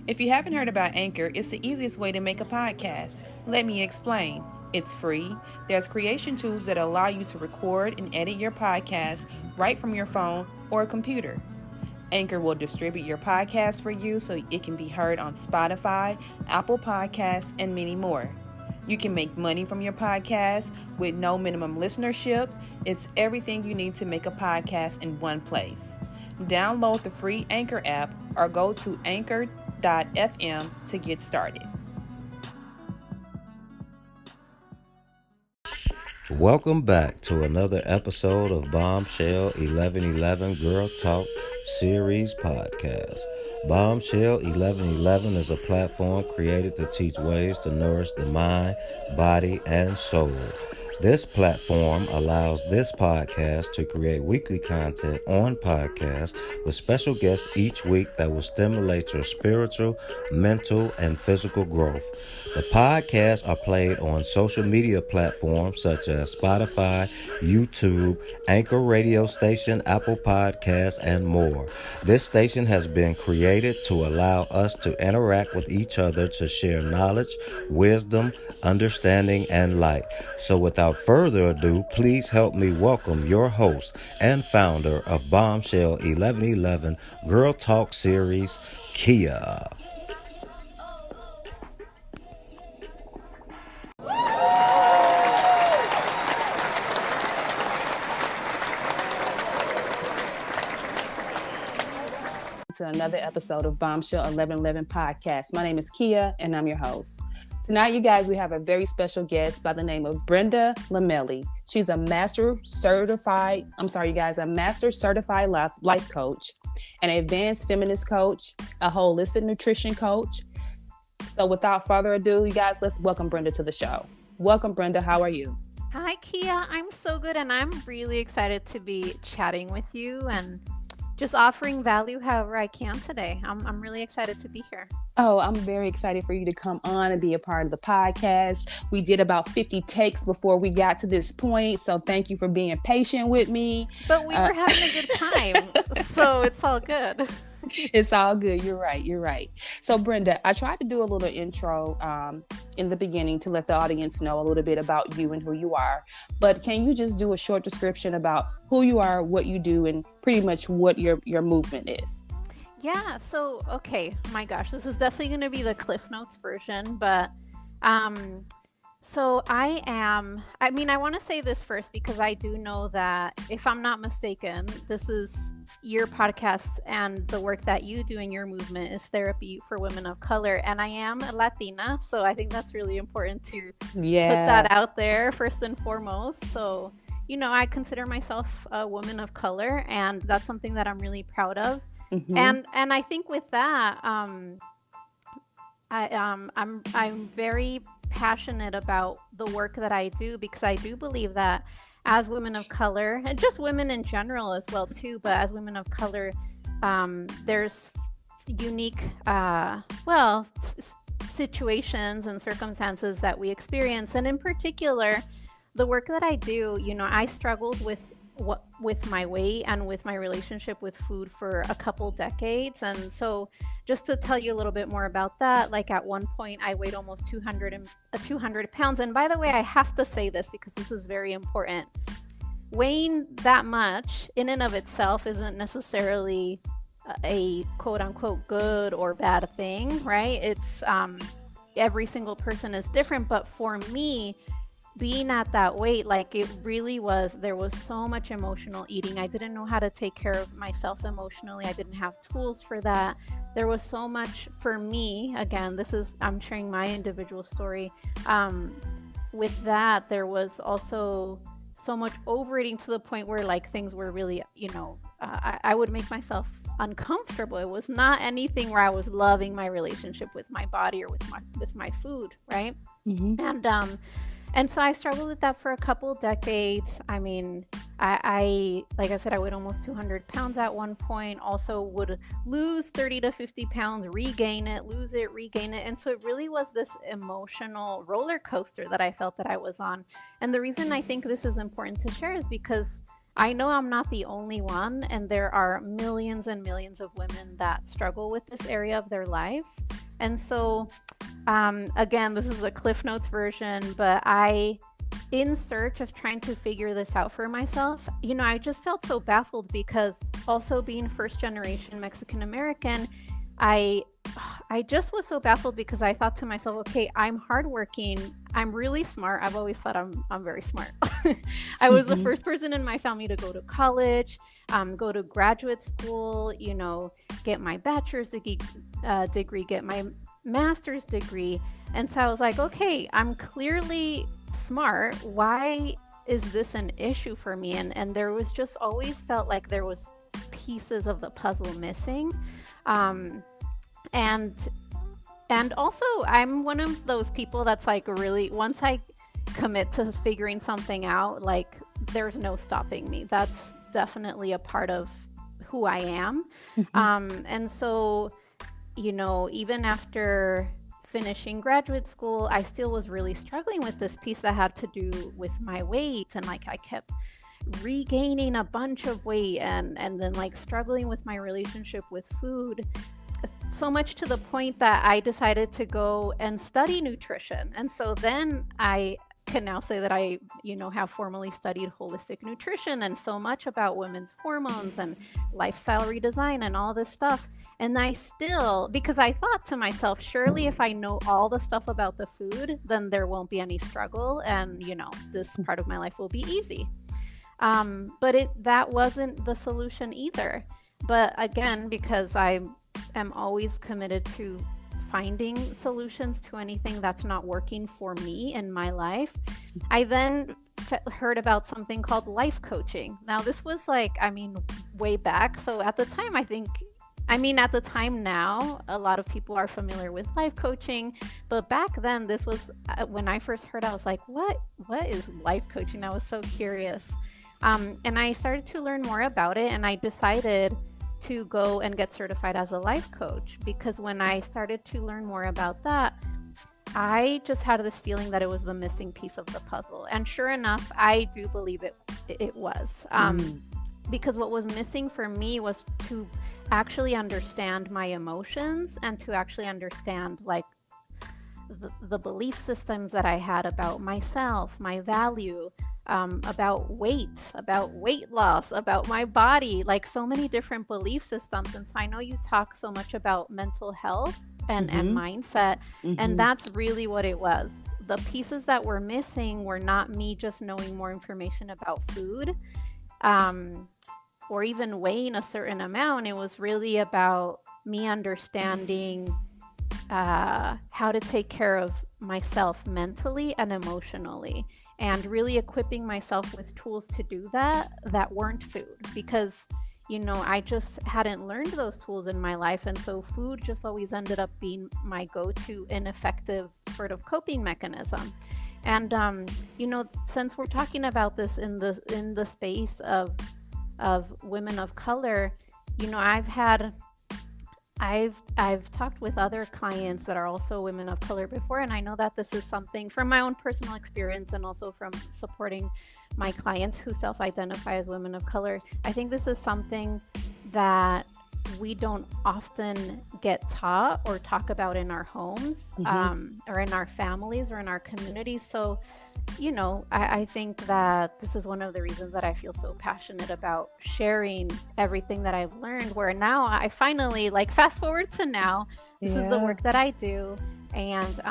If you haven't heard about Anchor, it's the easiest way to make a podcast. Let me explain. It's free. There's creation tools that allow you to record and edit your podcast right from your phone or a computer. Anchor will distribute your podcast for you so it can be heard on Spotify, Apple Podcasts, and many more. You can make money from your podcast with no minimum listenership. It's everything you need to make a podcast in one place. Download the free Anchor app or go to anchor.fm to get started. Welcome back to another episode of Bombshell 1111 Girl Talk Series Podcast. Bombshell 1111 is a platform created to teach ways to nourish the mind, body, and soul. This platform allows this podcast to create weekly content on podcasts with special guests each week that will stimulate your spiritual, mental, and physical growth. The podcasts are played on social media platforms such as Spotify, YouTube, Anchor radio station, Apple Podcasts, and more. This station has been created to allow us to interact with each other to share knowledge, wisdom, understanding, and light. So without further ado, please help me welcome your host and founder of Bombshell 1111 Girl Talk Series, Keya. To another episode of Bombshell 1111 Podcast. My name is Keya and I'm your host. Tonight, you guys, we have a very special guest by the name of Brenda Lomeli. She's a master certified life coach, an advanced feminist coach, a holistic nutrition coach. So without further ado, you guys, let's welcome Brenda to the show. Welcome, Brenda. How are you? Hi, Keya. I'm so good, and I'm really excited to be chatting with you and just offering value however I can today. I'm really excited to be here. Oh, I'm very excited for you to come on and be a part of the podcast. We did about 50 takes before we got to this point, so thank you for being patient with me. But we were having a good time, so it's all good. It's all good. You're right. So Brenda, I tried to do a little intro in the beginning to let the audience know a little bit about you and who you are. But can you just do a short description about who you are, what you do, and pretty much what your movement is? Yeah, so, okay, my gosh, this is definitely going to be the Cliff Notes version, but so I want to say this first because I do know that, if I'm not mistaken, this is your podcast and the work that you do in your movement is therapy for women of color. And I am a Latina, so I think that's really important to put that out there first and foremost. So, I consider myself a woman of color, and that's something that I'm really proud of. Mm-hmm. And I think with that, I'm very passionate about the work that I do, because I do believe that as women of color, and just women in general as well too, but as women of color, there's unique situations and circumstances that we experience. And in particular, the work that I do, I struggled with my weight and with my relationship with food for a couple decades. And so just to tell you a little bit more about that, like at one point I weighed almost 200 pounds. And by the way, I have to say this because this is very important. Weighing that much in and of itself isn't necessarily a quote unquote good or bad thing, right? It's every single person is different. But for me, being at that weight, like it really was, there was so much emotional eating. I didn't know how to take care of myself emotionally. I didn't have tools for that. There was so much for me. Again, I'm sharing my individual story. With that, there was also so much overeating to the point where like things were really, I would make myself uncomfortable. It was not anything where I was loving my relationship with my body or with my food, right? Mm-hmm. And so I struggled with that for a couple decades. I mean, I like I said, I weighed almost 200 pounds at one point, also would lose 30 to 50 pounds, regain it, lose it, regain it. And so it really was this emotional roller coaster that I felt that I was on. And the reason I think this is important to share is because I know I'm not the only one, and there are millions and millions of women that struggle with this area of their lives. And so, again, this is a Cliff Notes version, but in search of trying to figure this out for myself, I just felt so baffled because also being first generation Mexican American, I just was so baffled because I thought to myself, okay, I'm hardworking. I'm really smart. I've always thought I'm very smart. I was the first person in my family to go to college, go to graduate school, get my bachelor's degree, get my master's degree. And so I was like, okay, I'm clearly smart. Why is this an issue for me? And there was just always felt like there was pieces of the puzzle missing. And also I'm one of those people that's like, really, once I commit to figuring something out, like there's no stopping me. That's definitely a part of who I am. And so, even after finishing graduate school, I still was really struggling with this piece that had to do with my weight. And like I kept regaining a bunch of weight and then like struggling with my relationship with food, so much to the point that I decided to go and study nutrition. And so then I can now say that I, have formally studied holistic nutrition and so much about women's hormones and lifestyle redesign and all this stuff. And I still, because I thought to myself, surely if I know all the stuff about the food, then there won't be any struggle and, this part of my life will be easy. But that wasn't the solution either. But again, because I am always committed to finding solutions to anything that's not working for me in my life, I then heard about something called life coaching. Now, this was way back. So at the time, at the time now, a lot of people are familiar with life coaching. But back then, this was when I first heard, I was like, what is life coaching? I was so curious. And I started to learn more about it, and I decided to go and get certified as a life coach, because when I started to learn more about that, I just had this feeling that it was the missing piece of the puzzle. And sure enough, I do believe it was. Because what was missing for me was to actually understand my emotions and to actually understand like the belief systems that I had about myself, my value, about weight loss, about my body, like so many different belief systems. And so I know you talk so much about mental health and mindset, and that's really what it was. The pieces that were missing were not me just knowing more information about food, or even weighing a certain amount. It was really about me understanding how to take care of myself mentally and emotionally, and really equipping myself with tools to do that weren't food, because I just hadn't learned those tools in my life. And so food just always ended up being my go-to ineffective sort of coping mechanism. And since we're talking about this in the space of women of color, I've talked with other clients that are also women of color before, and I know that this is something from my own personal experience and also from supporting my clients who self-identify as women of color. I think this is something that we don't often get taught or talk about in our homes, or in our families or in our communities. So, I think that this is one of the reasons that I feel so passionate about sharing everything that I've learned, where now I finally, fast forward to now, this is the work that I do. And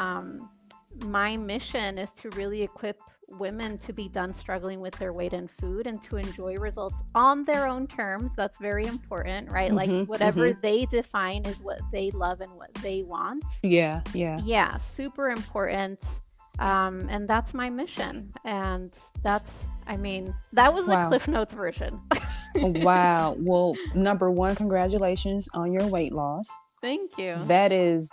my mission is to really equip women to be done struggling with their weight and food and to enjoy results on their own terms. That's very important, right? Whatever they define is what they love and what they want. Yeah, super important. And that's my mission. And that was the Cliff Notes version. Wow. Well, number one, congratulations on your weight loss. Thank you. That is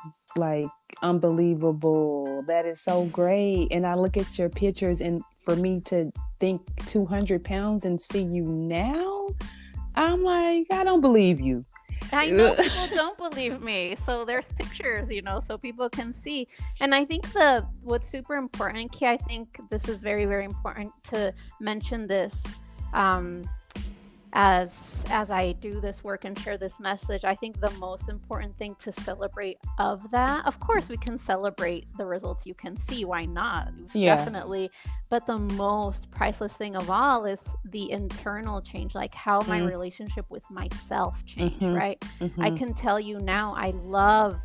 unbelievable. That is so great. And I look at your pictures, and for me to think 200 pounds and see you now, I'm like, I don't believe you. I know people don't believe me. So there's pictures, so people can see. And I think what's super important, Keya, I think this is very, very important to mention this. as I do this work and share this message, I think the most important thing to celebrate of that, of course, we can celebrate the results you can see. Why not? Yeah. Definitely. But the most priceless thing of all is the internal change, like how my relationship with myself changed, right? I can tell you now, I love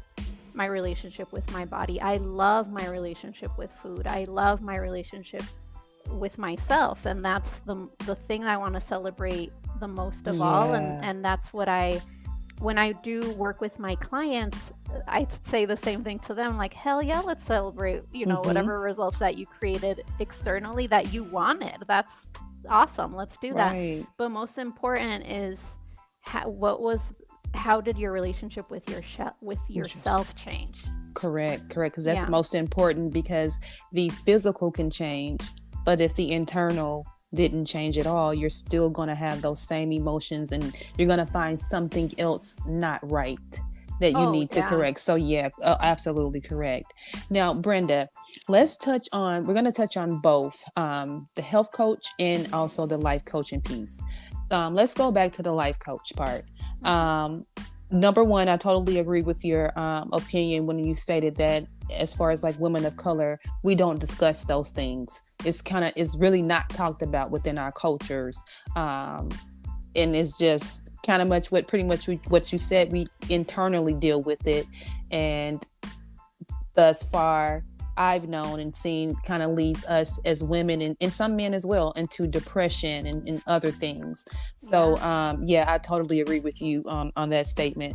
my relationship with my body. I love my relationship with food. I love my relationship with myself, and that's the thing I want to celebrate the most of all. And that's what when I do work with my clients, I say the same thing to them, like, hell yeah, let's celebrate, whatever results that you created externally that you wanted. That's awesome. Let's do that. Right. But most important is how did your relationship with yourself change? Correct. Because that's most important, because the physical can change, but if the internal didn't change at all, you're still going to have those same emotions, and you're going to find something else not right that you need to correct. So absolutely correct. Now, Brenda, we're going to touch on both the health coach and also the life coaching piece. Let's go back to the life coach part. Number one, I totally agree with your opinion when you stated that as far as like women of color, we don't discuss those things. It's really not talked about within our cultures. And it's just kind of what you said, we internally deal with it. And thus far, I've known and seen kind of leads us as women and some men as well into depression and other things. So, I totally agree with you on that statement.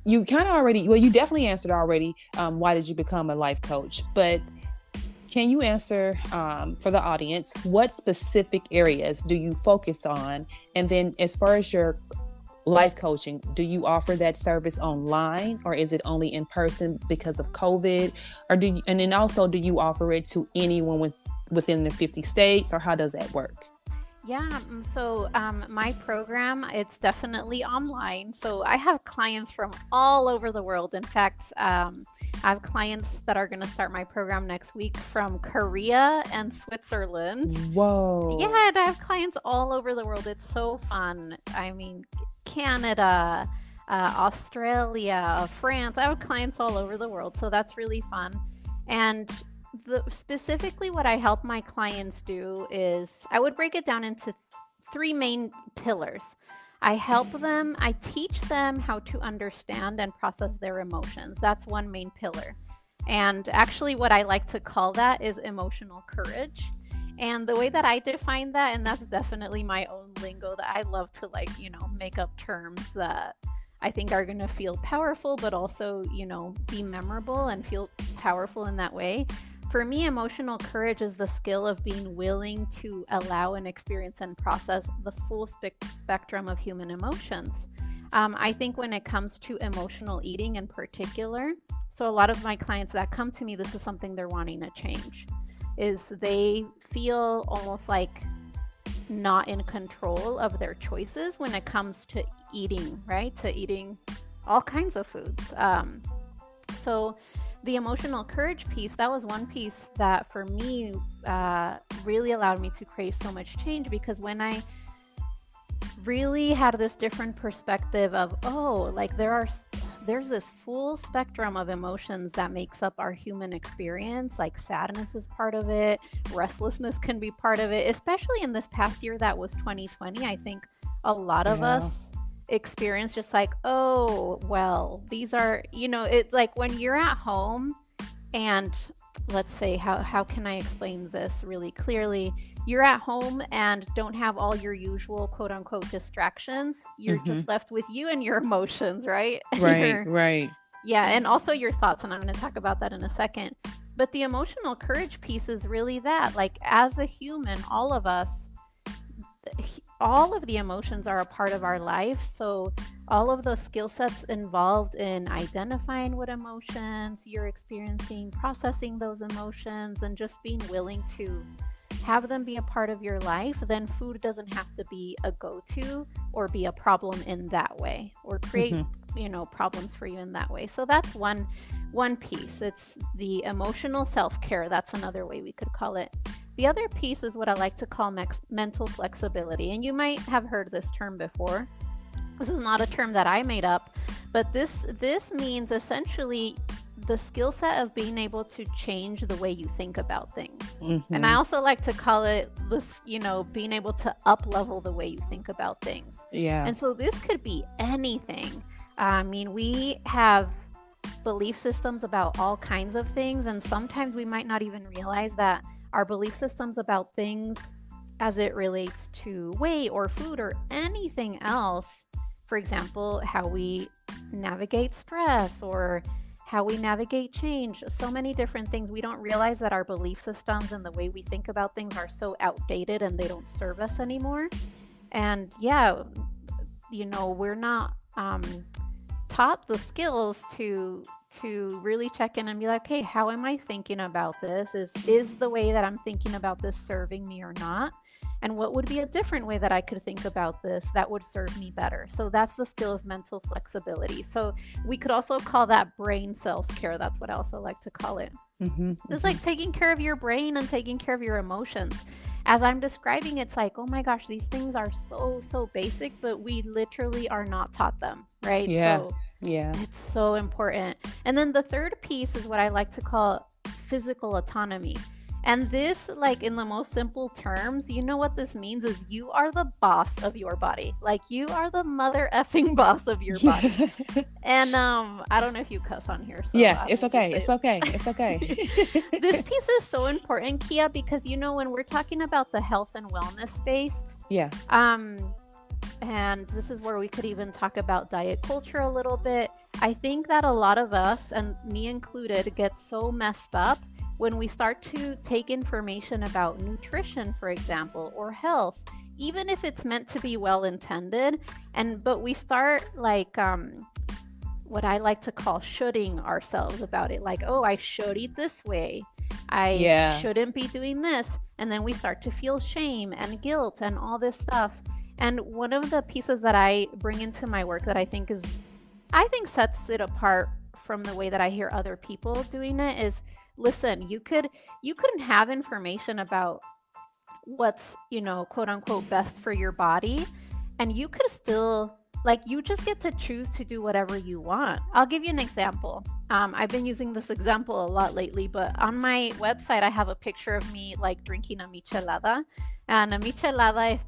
You kind of you definitely answered already. Why did you become a life coach? But can you answer for the audience, what specific areas do you focus on? And then as far as your life coaching, do you offer that service online, or is it only in person because of COVID? And then also, do you offer it to anyone within the 50 states, or how does that work? Yeah, so my program, it's definitely online. So I have clients from all over the world. In fact, I have clients that are going to start my program next week from Korea and Switzerland. Whoa. Yeah, and I have clients all over the world. It's so fun. I mean, Canada, Australia, France. I have clients all over the world. So that's really fun. And specifically what I help my clients do is I would break it down into three main pillars. I teach them how to understand and process their emotions. That's one main pillar. And actually what I like to call that is emotional courage. And the way that I define that, and that's definitely my own lingo that I love to make up terms that I think are going to feel powerful, but also, be memorable and feel powerful in that way. For me, emotional courage is the skill of being willing to allow and experience and process the full spectrum of human emotions. I think when it comes to emotional eating in particular, so a lot of my clients that come to me, this is something they're wanting to change, is they feel almost like not in control of their choices when it comes to eating, right? To eating all kinds of foods. So the emotional courage piece, that was one piece that for me really allowed me to create so much change, because when I really had this different perspective of, there's this full spectrum of emotions that makes up our human experience. Like sadness is part of it, restlessness can be part of it, especially in this past year that was 2020. I think a lot of us experienced just like, these are, it's like when you're at home and let's say, how can I explain this really clearly? You're at home and don't have all your usual quote unquote distractions. You're just left with you and your emotions, right? Right. Yeah. And also your thoughts. And I'm going to talk about that in a second. But the emotional courage piece is really that, like, as a human, all of us, all of the emotions are a part of our life. So all of those skill sets involved in identifying what emotions you're experiencing, processing those emotions, and just being willing to have them be a part of your life, then food doesn't have to be a go-to or be a problem in that way, or create problems for you in that way. So that's one piece. It's the emotional self-care. That's another way we could call it. The other piece is what I like to call mental flexibility. And you might have heard this term before. This is not a term that I made up, but this means essentially the skill set of being able to change the way you think about things. Mm-hmm. And I also like to call it this, being able to up level the way you think about things. Yeah. And so this could be anything. I mean, we have belief systems about all kinds of things, and sometimes we might not even realize that our belief systems about things as it relates to weight or food or anything else, for example, how we navigate stress or how we navigate change, so many different things. We don't realize that our belief systems and the way we think about things are so outdated and they don't serve us anymore. And yeah, we're not taught the skills to really check in and be like, hey, how am I thinking about this? Is the way that I'm thinking about this serving me or not? And what would be a different way that I could think about this that would serve me better? So that's the skill of mental flexibility. So we could also call that brain self-care. That's what I also like to call it. Mm-hmm, it's like taking care of your brain and taking care of your emotions. As I'm describing, it's like, oh my gosh, these things are so basic, but we literally are not taught them, right? Yeah. So yeah. It's so important. And then the third piece is what I like to call physical autonomy. And this, like in the most simple terms, you know what this means is you are the boss of your body. Like you are the mother effing boss of your body. And I don't know if you cuss on here. So yeah, it's okay. It's okay. It's okay. This piece is so important, Keya, because when we're talking about the health and wellness space, yeah. And this is where we could even talk about diet culture a little bit. I think that a lot of us, and me included, get so messed up when we start to take information about nutrition, for example, or health, even if it's meant to be well intended, but we start like what I like to call shoulding ourselves about it. Like, oh, I should eat this way. I shouldn't be doing this. And then we start to feel shame and guilt and all this stuff. And one of the pieces that I bring into my work that I think sets it apart from the way that I hear other people doing it is, listen, you couldn't have information about what's, quote unquote, best for your body. And you could still, you just get to choose to do whatever you want. I'll give you an example. I've been using this example a lot lately, but on my website, I have a picture of me drinking a michelada. And a michelada,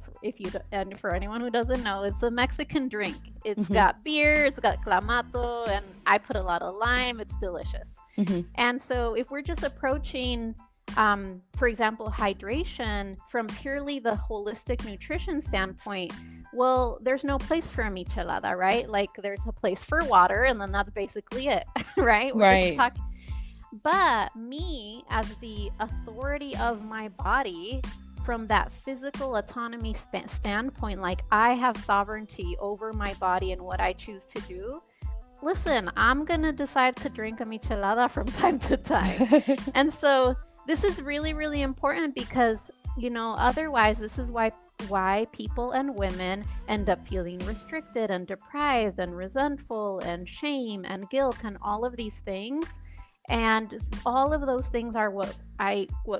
and for anyone who doesn't know, it's a Mexican drink. It's got beer, it's got clamato, and I put a lot of lime. It's delicious. Mm-hmm. And so if we're just approaching, for example, hydration from purely the holistic nutrition standpoint, well, there's no place for a michelada, right? There's a place for water, and then that's basically it, right? Right. But me, as the authority of my body, from that physical autonomy standpoint, I have sovereignty over my body and what I choose to do. Listen, I'm going to decide to drink a michelada from time to time. And so this is really, really important because, otherwise this is why people and women end up feeling restricted and deprived and resentful and shame and guilt and all of these things. And all of those things are what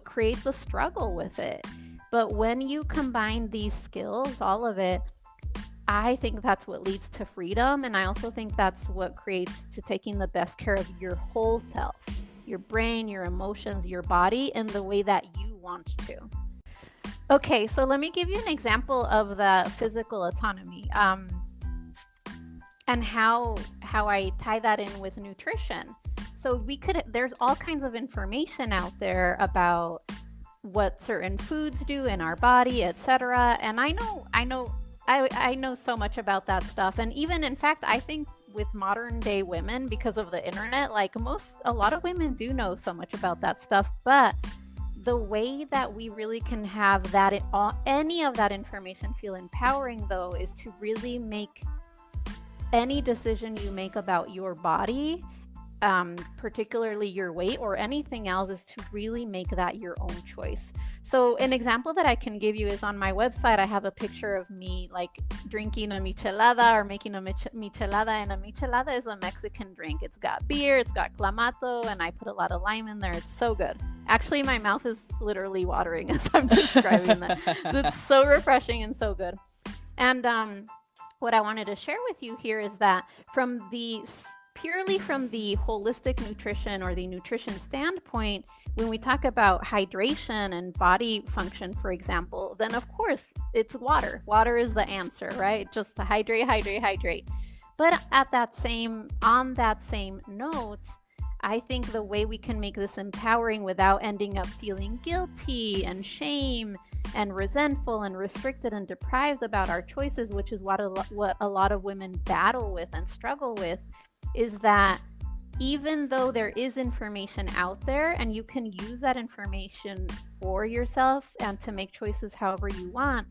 creates the struggle with it. But when you combine these skills, all of it, I think that's what leads to freedom. And I also think that's what creates to taking the best care of your whole self, your brain, your emotions, your body in the way that you want to. Okay, so let me give you an example of the physical autonomy and how I tie that in with nutrition. So there's all kinds of information out there about what certain foods do in our body, etc. And I know so much about that stuff. And even, in fact, I think with modern day women, because of the internet, a lot of women do know so much about that stuff. But the way that we really can have any of that information feel empowering, though, is to really make any decision you make about your body, particularly your weight or anything else, is to really make that your own choice. So an example that I can give you is on my website. I have a picture of me like drinking a michelada or making a michelada, and a michelada is a Mexican drink. It's got beer, it's got clamato, and I put a lot of lime in there. It's so good. Actually, my mouth is literally watering as I'm describing that. It's so refreshing and so good. And what I wanted to share with you here is that purely from the holistic nutrition or the nutrition standpoint, when we talk about hydration and body function, for example, then of course it's water. Water is the answer, right? Just to hydrate, hydrate, hydrate. But on that same note, I think the way we can make this empowering without ending up feeling guilty and shame and resentful and restricted and deprived about our choices, which is what a lot of women battle with and struggle with, is that even though there is information out there and you can use that information for yourself and to make choices however you want,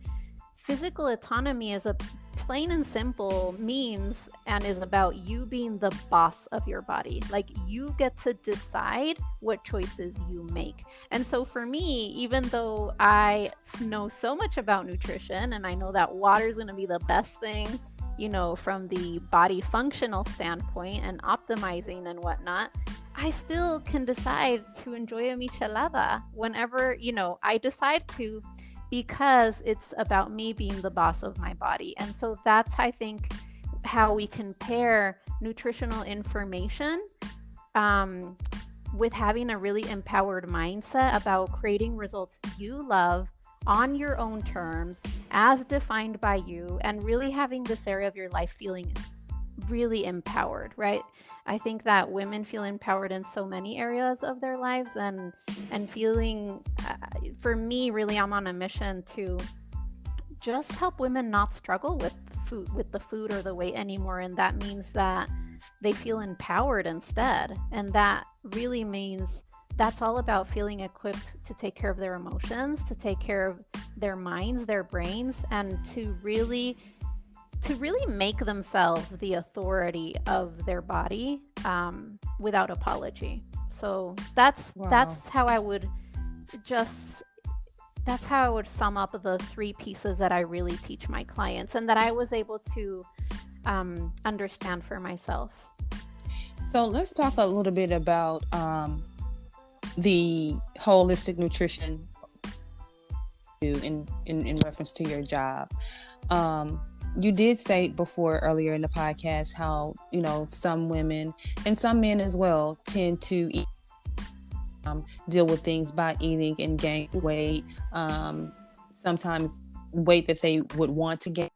physical autonomy is a plain and simple means and is about you being the boss of your body. Like, you get to decide what choices you make. And so for me, even though I know so much about nutrition and I know that water is going to be the best thing, from the body functional standpoint and optimizing and whatnot, I still can decide to enjoy a michelada whenever, I decide to, because it's about me being the boss of my body. And so that's, I think, how we can pair nutritional information with having a really empowered mindset about creating results you love on your own terms, as defined by you, and really having this area of your life feeling really empowered, right? I think that women feel empowered in so many areas of their lives, and feeling, for me, really, I'm on a mission to just help women not struggle with the food or the weight anymore. And that means that they feel empowered instead. And that really means that's all about feeling equipped to take care of their emotions, to take care of their minds, their brains, and to really make themselves the authority of their body without apology. So that's how I would sum up the three pieces that I really teach my clients and that I was able to understand for myself. So let's talk a little bit about the holistic nutrition in reference to your job. You did say before earlier in the podcast how, some women and some men as well tend to deal with things by eating and gain weight, sometimes weight that they would want to gain,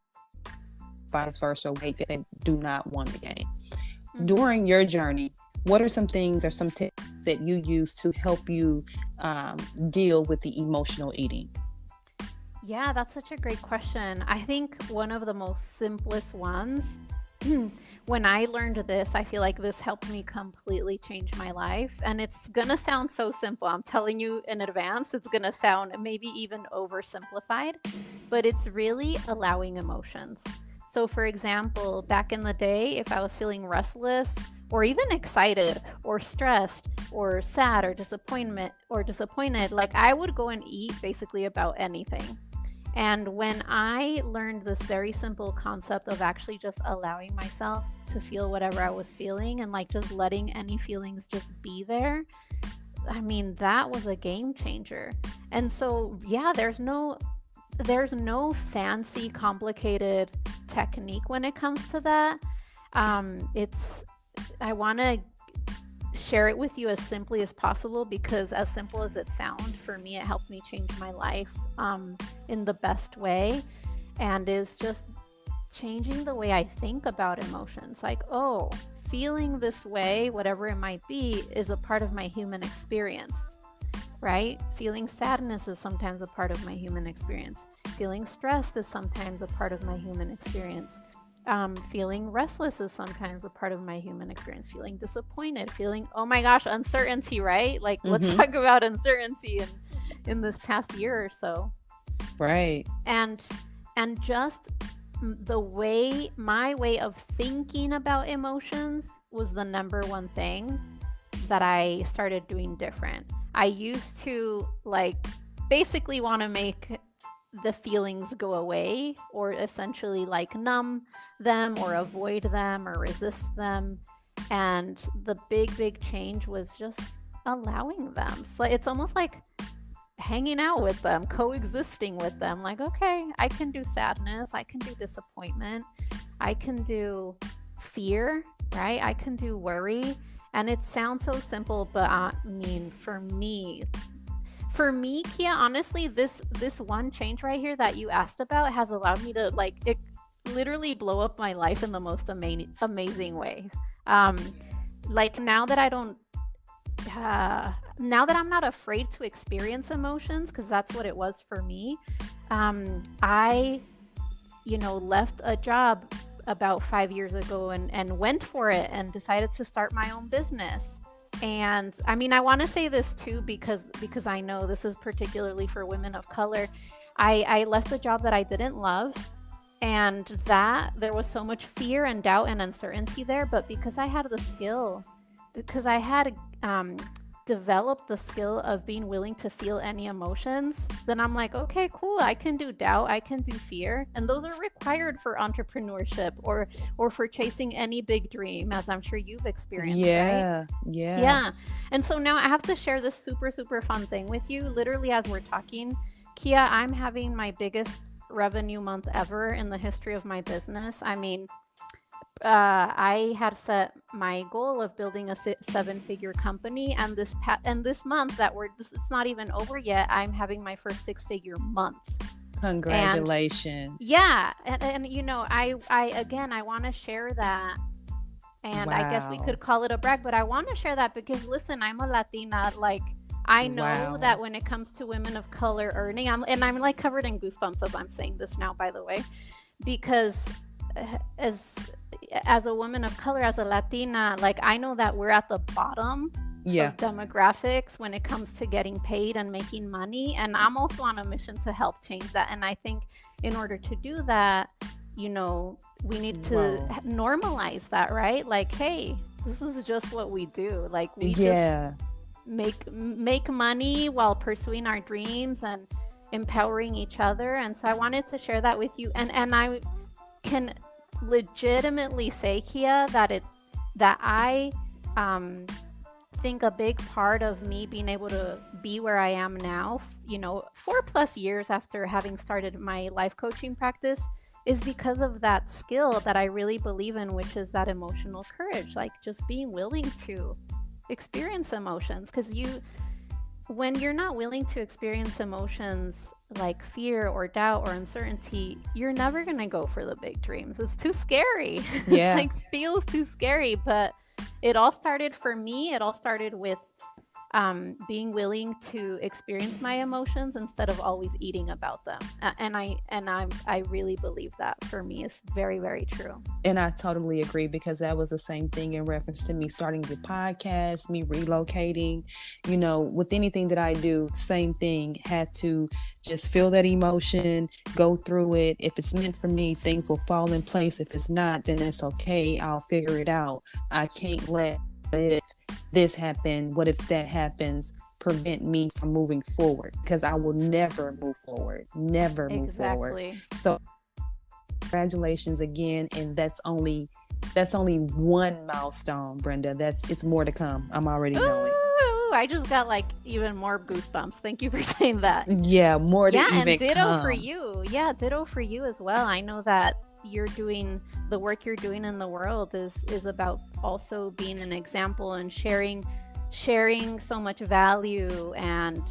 vice versa, weight that they do not want to gain. Mm-hmm. During your journey, what are some things or some tips that you use to help you deal with the emotional eating? Yeah, that's such a great question. I think one of the most simplest ones, when I learned this, I feel like this helped me completely change my life. And it's going to sound so simple. I'm telling you in advance, it's going to sound maybe even oversimplified, but it's really allowing emotions. So for example, back in the day, if I was feeling restless or even excited or stressed or sad or disappointed, like I would go and eat basically about anything. And when I learned this very simple concept of actually just allowing myself to feel whatever I was feeling and like just letting any feelings just be there, I mean, that was a game changer. And so, yeah, there's no fancy, complicated technique when it comes to that. I want to share it with you as simply as possible, because as simple as it sounds, for me, it helped me change my life in the best way, and is just changing the way I think about emotions. Like, oh, feeling this way, whatever it might be, is a part of my human experience, right? Feeling sadness is sometimes a part of my human experience. Feeling stressed is sometimes a part of my human experience. Feeling restless is sometimes a part of my human experience. Feeling disappointed, feeling, oh my gosh, uncertainty, right? Like, let's talk about uncertainty in this past year or so. Right. And just my way of thinking about emotions was the number one thing that I started doing different. I used to basically want to make the feelings go away, or essentially like numb them or avoid them or resist them. And the big change was just allowing them. So it's almost like hanging out with them, coexisting with them. Like, okay, I can do sadness, I can do disappointment, I can do fear, right? I can do worry. And it sounds so simple, but I mean, for me, Keya, honestly, this one change right here that you asked about has allowed me to like it literally blow up my life in the most amazing way. Like now that I don't now that I'm not afraid to experience emotions, because that's what it was for me. I, left a job about 5 years ago and went for it and decided to start my own business. And I mean, I want to say this too, because I know this is particularly for women of color. I left a job that I didn't love, and that there was so much fear and doubt and uncertainty there. But because I had the skill, because I had developed the skill of being willing to feel any emotions, then I'm like, okay, cool. I can do doubt, I can do fear, and those are required for entrepreneurship or for chasing any big dream, as I'm sure you've experienced. Right? Yeah. And so now I have to share this super fun thing with you. Literally, as we're talking, Keya, I'm having my biggest revenue month ever in the history of my business. I mean, I had set my goal of building a 7-figure company, and this month that it's not even over yet, I'm having my first 6-figure month. Congratulations! And I want to share that, and wow. I guess we could call it a brag, but I want to share that because listen, I'm a Latina. Like, I know that when it comes to women of color earning, I'm like covered in goosebumps as I'm saying this now, by the way, because as a woman of color, as a Latina, like I know that we're at the bottom of demographics when it comes to getting paid and making money. And I'm also on a mission to help change that. And I think in order to do that, we need to normalize that, right? Like, hey, this is just what we do. Like we just make money while pursuing our dreams and empowering each other. And so I wanted to share that with you. And I can legitimately say, Keya, that I think a big part of me being able to be where I am now, 4+ years after having started my life coaching practice, is because of that skill that I really believe in, which is that emotional courage, like just being willing to experience emotions. Because when you're not willing to experience emotions like fear or doubt or uncertainty, you're never going to go for the big dreams. It's too scary. Yeah. It feels too scary. But it all started with being willing to experience my emotions instead of always eating about them. And I really believe that for me is very, very true. And I totally agree, because that was the same thing in reference to me starting the podcast, me relocating, with anything that I do, same thing, had to just feel that emotion, go through it. If it's meant for me, things will fall in place. If it's not, then it's okay. I'll figure it out. I can't let this happen, what if that happens, prevent me from moving forward, because I will never move forward. So congratulations again. And that's only one milestone, Brenda. It's more to come. I'm already knowing. I just got like even more goosebumps. Thank you for saying that. Yeah, more to even come. And ditto for you. Yeah, ditto for you as well. I know that the work you're doing in the world is about also being an example and sharing so much value and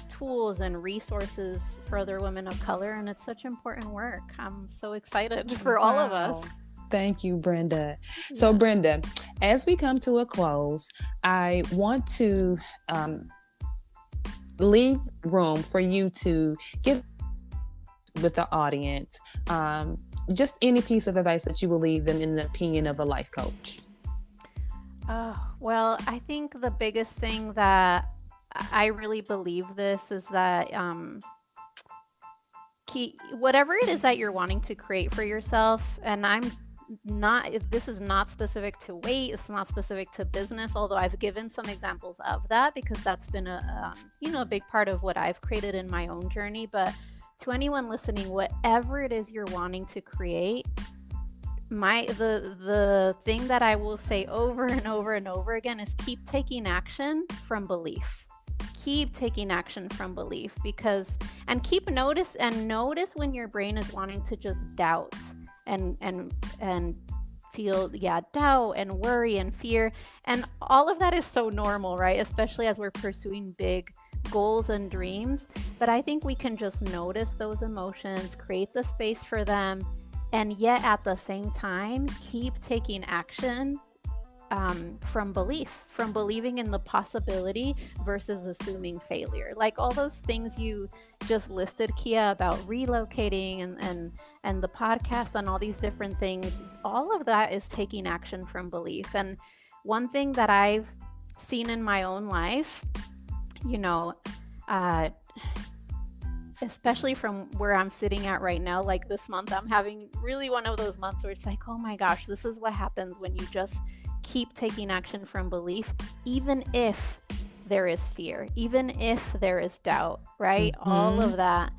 tools and resources for other women of color. And it's such important work. I'm so excited for all of us. Thank you, Brenda. Yeah. So Brenda, as we come to a close, I want to leave room for you to give with the audience just any piece of advice that you will leave them in the opinion of a life coach. Well, I think the biggest thing that I really believe this is that whatever it is that you're wanting to create for yourself, and I'm this is not specific to weight. It's not specific to business, although I've given some examples of that because that's been a big part of what I've created in my own journey. But to anyone listening, whatever it is you're wanting to create, the thing that I will say over and over and over again is keep taking action from belief. Keep taking action from belief, and notice when your brain is wanting to just doubt and feel doubt and worry and fear, and all of that is so normal, right? Especially as we're pursuing big goals and dreams. But I think we can just notice those emotions, create the space for them, and yet at the same time keep taking action from believing in the possibility versus assuming failure. Like all those things you just listed, Keya, about relocating and the podcast and all these different things, all of that is taking action from belief. And one thing that I've seen in my own life, especially from where I'm sitting at right now, like this month, I'm having really one of those months where it's like, oh my gosh, this is what happens when you just keep taking action from belief, even if there is fear, even if there is doubt, right? Mm-hmm. All of that.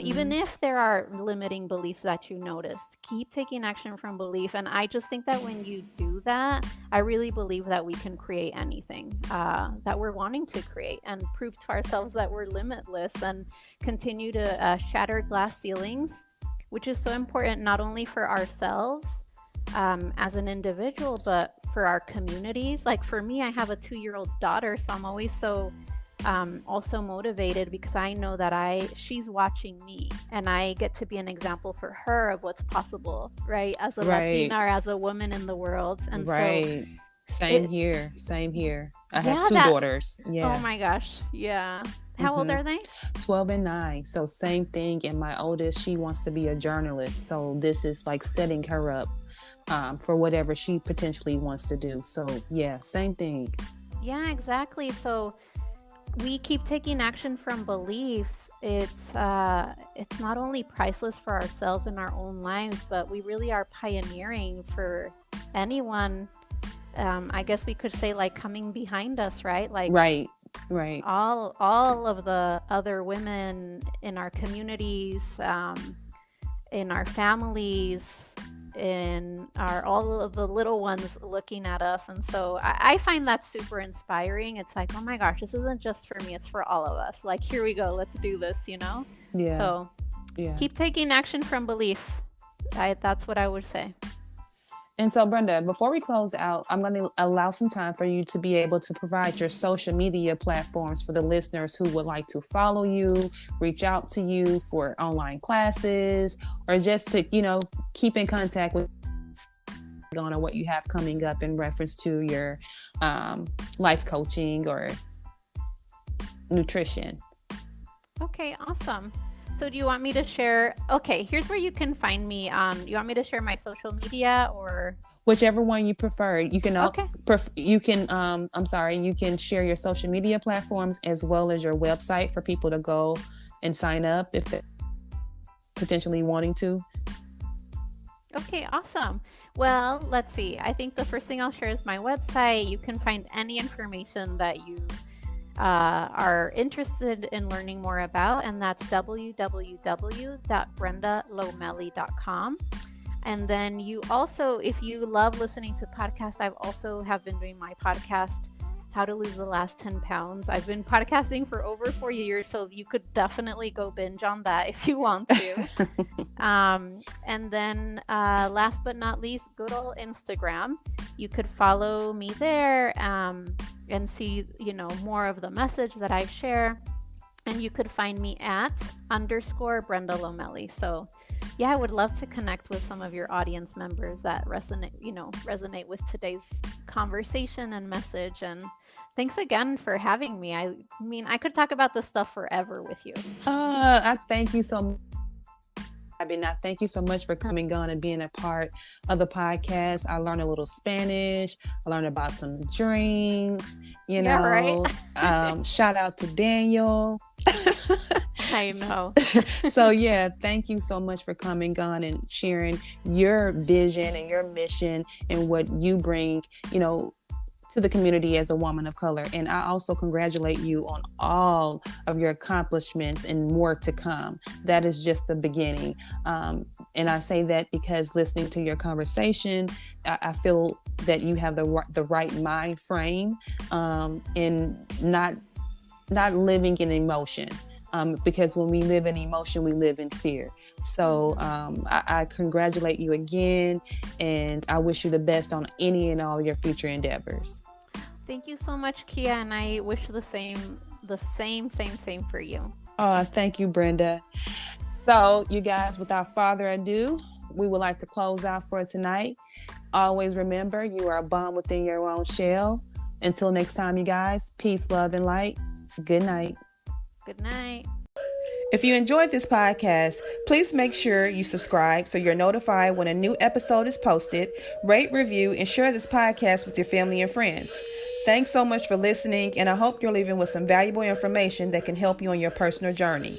Even if there are limiting beliefs that you noticed, keep taking action from belief. And I just think that when you do that, I really believe that we can create anything that we're wanting to create and prove to ourselves that we're limitless and continue to shatter glass ceilings, which is so important not only for ourselves as an individual, but for our communities. Like for me, I have a 2-year-old daughter, so I'm always so also motivated because I know that she's watching me and I get to be an example for her of what's possible, right? As a Latina or as a woman in the world. And so same here. I have 2 daughters. Yeah. Oh my gosh. Yeah. How old are they? 12 and 9. So same thing. And my oldest, she wants to be a journalist. So this is like setting her up for whatever she potentially wants to do. So yeah, same thing. Yeah, exactly. So we keep taking action from belief. It's not only priceless for ourselves in our own lives, but we really are pioneering for anyone. I guess we could say like coming behind us, right? Like right. All of the other women in our communities, in our families, in all of the little ones looking at us. And so I find that super inspiring. It's like, oh my gosh, this isn't just for me, it's for all of us. Like, here we go, let's do this, Yeah. So keep taking action from belief. That's what I would say. And so, Brenda, before we close out, I'm going to allow some time for you to be able to provide your social media platforms for the listeners who would like to follow you, reach out to you for online classes, or just to, keep in contact with on what you have coming up in reference to your life coaching or nutrition. Okay, awesome. So do you want me to share? Okay, here's where you can find me on. You want me to share my social media or whichever one you prefer? You can. Okay. You can. You can share your social media platforms as well as your website for people to go and sign up if they're potentially wanting to. Okay, awesome. Well, let's see. I think the first thing I'll share is my website. You can find any information that you are interested in learning more about, and that's www.brendalomeli.com. And then you also, if you love listening to podcasts, I've also have been doing my podcast, How to Lose the Last 10 Pounds. I've been podcasting for over 4 years, so you could definitely go binge on that if you want to. And then last but not least, good old Instagram. You could follow me there and see, more of the message that I share. And you could find me at _Brenda Lomeli. So I would love to connect with some of your audience members that resonate with today's conversation and message. And thanks again for having me. I mean, I could talk about this stuff forever with you. I thank you so much. I thank you so much for coming on and being a part of the podcast. I learned a little Spanish. I learned about some drinks, Yeah, right. Shout out to Daniel. I know. So yeah, thank you so much for coming on and sharing your vision and your mission and what you bring, to the community as a woman of color. And I also congratulate you on all of your accomplishments and more to come. That is just the beginning. And I say that because listening to your conversation, I feel that you have the right mind frame, and not living in emotion. Because when we live in emotion, we live in fear. So I congratulate you again, and I wish you the best on any and all your future endeavors. Thank you so much, Keya, and I wish the same for you. Thank you, Brenda. So, you guys, without further ado, we would like to close out for tonight. Always remember, you are a bomb within your own shell. Until next time, you guys, peace, love, and light. Good night. Good night. If you enjoyed this podcast, please make sure you subscribe so you're notified when a new episode is posted. Rate, review, and share this podcast with your family and friends. Thanks so much for listening, and I hope you're leaving with some valuable information that can help you on your personal journey.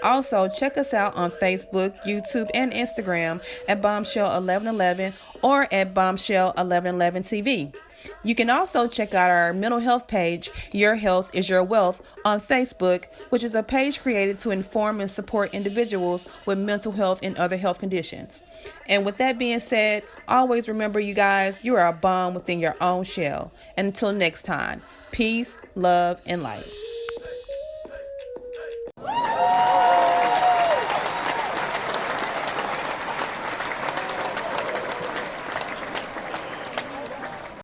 Also, check us out on Facebook, YouTube, and Instagram at Bombshell1111 or at Bombshell1111 TV. You can also check out our mental health page, Your Health is Your Wealth, on Facebook, which is a page created to inform and support individuals with mental health and other health conditions. And with that being said, always remember, you guys, you are a bomb within your own shell. And until next time, peace, love, and light.